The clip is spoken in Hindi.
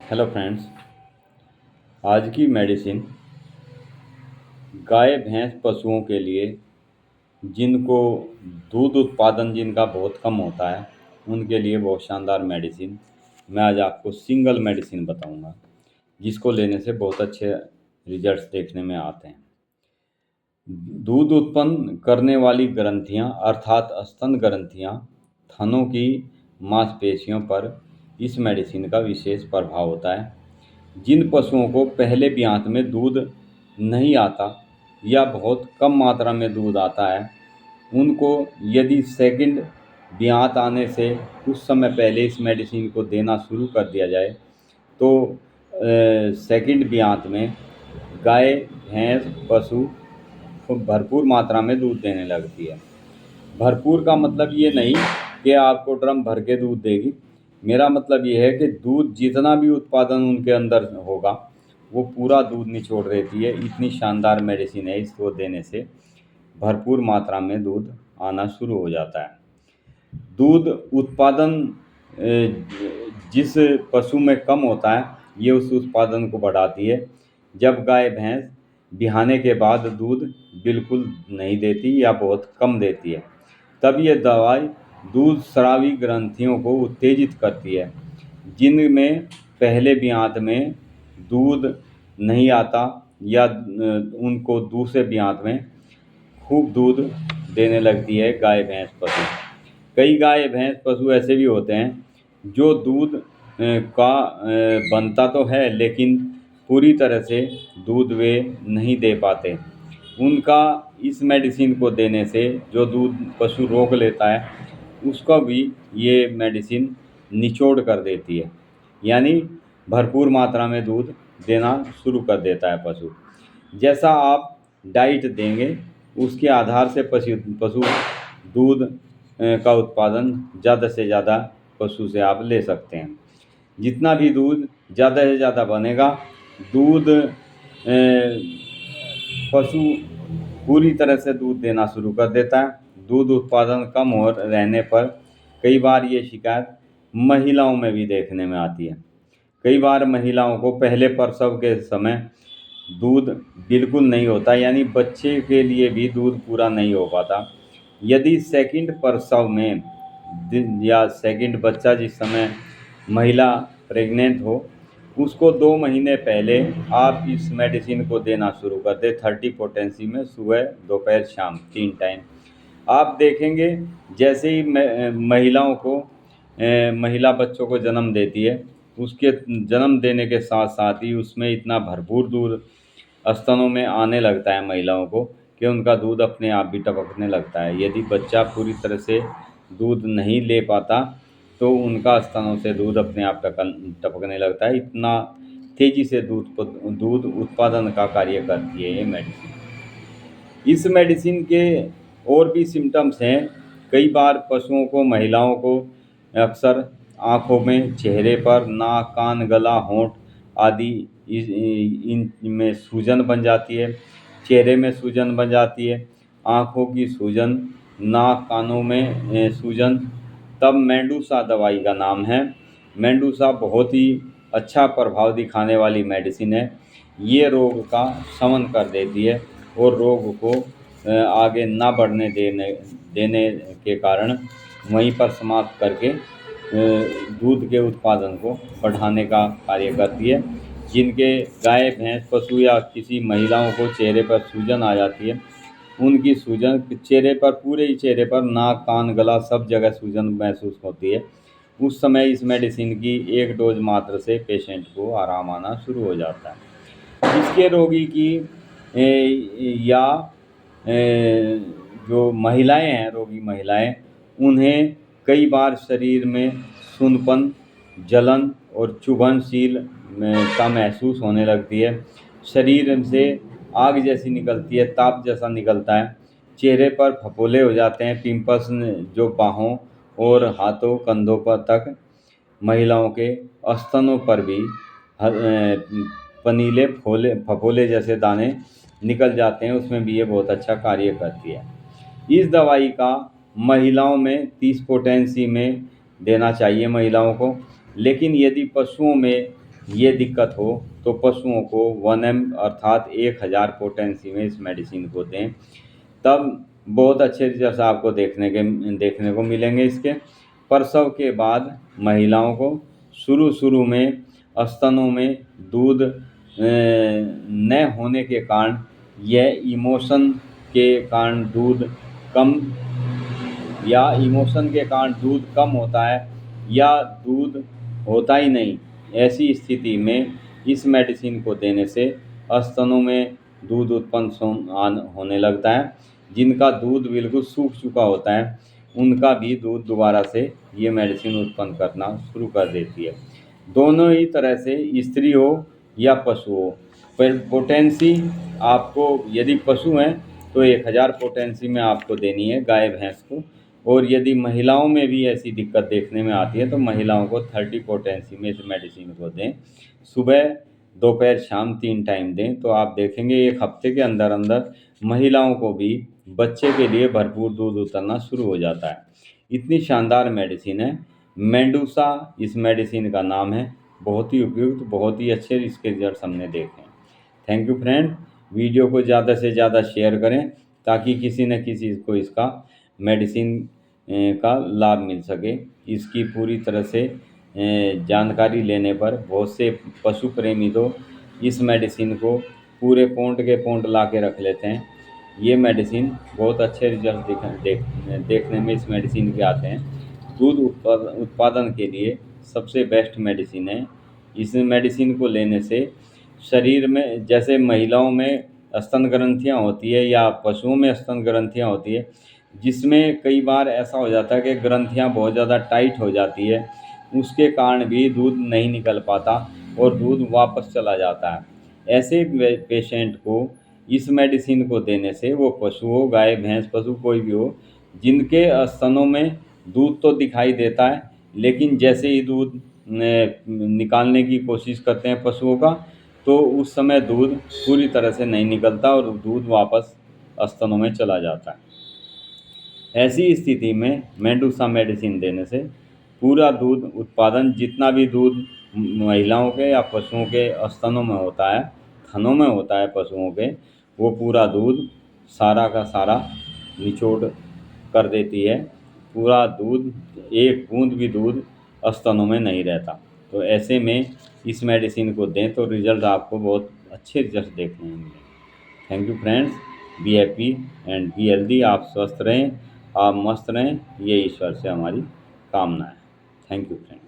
Hello friends. आज की मेडिसिन गाय भैंस पशुओं के लिए जिनको दूध उत्पादन जिनका बहुत कम होता है उनके लिए बहुत शानदार मेडिसिन मैं आज आपको सिंगल मेडिसिन बताऊंगा, जिसको लेने से बहुत अच्छे रिजल्ट्स देखने में आते हैं। दूध उत्पन्न करने वाली ग्रंथियां अर्थात स्तन ग्रंथियां थनों की मांसपेशियों पर इस मेडिसिन का विशेष प्रभाव होता है। जिन पशुओं को पहले ब्यात में दूध नहीं आता या बहुत कम मात्रा में दूध आता है, उनको यदि सेकंड ब्यात आने से कुछ समय पहले इस मेडिसिन को देना शुरू कर दिया जाए तो सेकंड ब्यात में गाय भैंस पशु को भरपूर मात्रा में दूध देने लगती है। भरपूर का मतलब ये नहीं कि आपको ड्रम भर के दूध देगी। मेरा मतलब ये है कि दूध जितना भी उत्पादन उनके अंदर होगा वो पूरा दूध निचोड़ देती है। इतनी शानदार मेडिसिन है, इसको देने से भरपूर मात्रा में दूध आना शुरू हो जाता है। दूध उत्पादन जिस पशु में कम होता है ये उस उत्पादन को बढ़ाती है। जब गाय भैंस बिहाने के बाद दूध बिल्कुल नहीं देती या बहुत कम देती है, तब ये दवाई दूध स्रावी ग्रंथियों को उत्तेजित करती है। जिनमें पहले ब्यात में दूध नहीं आता या उनको दूसरे ब्यात में खूब दूध देने लगती है गाय भैंस पशु। कई गाय भैंस पशु ऐसे भी होते हैं जो दूध का बनता तो है लेकिन पूरी तरह से दूध वे नहीं दे पाते। उनका इस मेडिसिन को देने से जो दूध पशु रोक लेता है उसका भी ये मेडिसिन निचोड़ कर देती है, यानी भरपूर मात्रा में दूध देना शुरू कर देता है पशु। जैसा आप डाइट देंगे उसके आधार से पशु पशु दूध का उत्पादन ज़्यादा से ज़्यादा पशु से आप ले सकते हैं। जितना भी दूध ज़्यादा से ज़्यादा बनेगा, दूध पशु पूरी तरह से दूध देना शुरू कर देता है। दूध उत्पादन कम हो रहने पर कई बार ये शिकायत महिलाओं में भी देखने में आती है। कई बार महिलाओं को पहले प्रसव के समय दूध बिल्कुल नहीं होता, यानी बच्चे के लिए भी दूध पूरा नहीं हो पाता। यदि सेकंड प्रसव में या सेकंड बच्चा जिस समय महिला प्रेग्नेंट हो उसको 2 महीने पहले आप इस मेडिसिन को देना शुरू कर दें 30 पोटेंसी में, सुबह दोपहर शाम 3 टाइम। आप देखेंगे जैसे ही महिलाओं को महिला बच्चों को जन्म देती है, उसके जन्म देने के साथ साथ ही उसमें इतना भरपूर दूध स्तनों में आने लगता है महिलाओं को कि उनका दूध अपने आप भी टपकने लगता है। यदि बच्चा पूरी तरह से दूध नहीं ले पाता तो उनका स्तनों से दूध अपने आप टपकने लगता है। इतना तेज़ी से दूध उत्पादन का कार्य करती है ये मेडिसिन। इस मेडिसिन के और भी सिम्टम्स हैं। कई बार पशुओं को, महिलाओं को अक्सर आँखों में, चेहरे पर, नाक, कान, गला, होंठ आदि इनमें सूजन बन जाती है। चेहरे में सूजन बन जाती है, आँखों की सूजन, नाक कानों में सूजन। तब मेंडूसा दवाई का नाम है। मेंडूसा बहुत ही अच्छा प्रभाव दिखाने वाली मेडिसिन है। ये रोग का शमन कर देती है और रोग को आगे ना बढ़ने देने के कारण वहीं पर समाप्त करके दूध के उत्पादन को बढ़ाने का कार्य करती है। जिनके गाय भैंस पशु या किसी महिलाओं को चेहरे पर सूजन आ जाती है, उनकी सूजन चेहरे पर, पूरे ही चेहरे पर, नाक, कान, गला सब जगह सूजन महसूस होती है, उस समय इस मेडिसिन की 1 डोज मात्र से पेशेंट को आराम आना शुरू हो जाता है। इसके रोगी की या जो महिलाएं हैं, रोगी महिलाएं, उन्हें कई बार शरीर में सूनपन, जलन और चुभनशील का महसूस होने लगती है। शरीर से आग जैसी निकलती है, ताप जैसा निकलता है। चेहरे पर फफोले हो जाते हैं, पिंपल्स जो बाहों और हाथों कंधों पर तक। महिलाओं के स्तनों पर भी पनीले फफोले जैसे दाने निकल जाते हैं, उसमें भी ये बहुत अच्छा कार्य करती है। इस दवाई का महिलाओं में 30 पोटेंसी में देना चाहिए महिलाओं को, लेकिन यदि पशुओं में ये दिक्कत हो तो पशुओं को 1 ml अर्थात 1000 पोटेंसी में इस मेडिसिन को दें, तब बहुत अच्छे रिजल्ट आपको देखने को मिलेंगे। इसके प्रसव के बाद महिलाओं को शुरू में स्तनों में दूध न होने के कारण, यह इमोशन के कारण दूध कम या इमोशन के कारण दूध कम होता है या दूध होता ही नहीं, ऐसी स्थिति में इस मेडिसिन को देने से स्तनों में दूध होने लगता है। जिनका दूध बिल्कुल सूख चुका होता है उनका भी दूध दोबारा से ये मेडिसिन उत्पन्न करना शुरू कर देती है। दोनों ही तरह से, स्त्री हो या पशु हो, पर पोटेंसी आपको यदि पशु हैं तो 1000 पोटेंसी में आपको देनी है गाय भैंस को, और यदि महिलाओं में भी ऐसी दिक्कत देखने में आती है तो महिलाओं को 30 पोटेंसी में इस मेडिसिन को दें। सुबह दोपहर शाम 3 टाइम दें, तो आप देखेंगे 1 हफ्ते के अंदर अंदर महिलाओं को भी बच्चे के लिए भरपूर दूध उतरना शुरू हो जाता है। इतनी शानदार मेडिसिन है। मेंडूसा इस मेडिसिन का नाम है। बहुत ही उपयुक्त, बहुत ही अच्छे इसके रिजल्ट हमने देखे हैं। Thank you friend. वीडियो को ज़्यादा से ज़्यादा शेयर करें ताकि किसी न किसी को इसका मेडिसिन का लाभ मिल सके। इसकी पूरी तरह से जानकारी लेने पर बहुत से पशु प्रेमी तो इस मेडिसिन को पूरे पौंड के पौंड ला के रख लेते हैं। ये मेडिसिन बहुत अच्छे रिजल्ट देखने में इस मेडिसिन के आते हैं। दूध उत्पादन के लिए सबसे बेस्ट मेडिसिन है। इस मेडिसिन को लेने से शरीर में, जैसे महिलाओं में स्तन ग्रंथियाँ होती है या पशुओं में स्तन ग्रंथियाँ होती है, जिसमें कई बार ऐसा हो जाता है कि ग्रंथियाँ बहुत ज़्यादा टाइट हो जाती है, उसके कारण भी दूध नहीं निकल पाता और दूध वापस चला जाता है। ऐसे पेशेंट को इस मेडिसिन को देने से, वो पशु हो, गाय भैंस पशु कोई भी हो, जिनके स्तनों में दूध तो दिखाई देता है लेकिन जैसे ही दूध निकालने की कोशिश करते हैं पशुओं का, तो उस समय दूध पूरी तरह से नहीं निकलता और दूध वापस स्तनों में चला जाता है। ऐसी स्थिति में मेंडूसा मेडिसिन देने से पूरा दूध उत्पादन, जितना भी दूध महिलाओं के या पशुओं के स्तनों में होता है, थनों में होता है पशुओं के, वो पूरा दूध सारा का सारा निचोड़ कर देती है। पूरा दूध, एक बूंद भी दूध स्तनों में नहीं रहता। तो ऐसे में इस मेडिसिन को दें तो रिजल्ट आपको बहुत अच्छे रिजल्ट देखने को मिलेंगे। Thank you friends. Be happy and be healthy. आप स्वस्थ रहें, आप मस्त रहें, ये ईश्वर से हमारी कामना है। Thank you friends.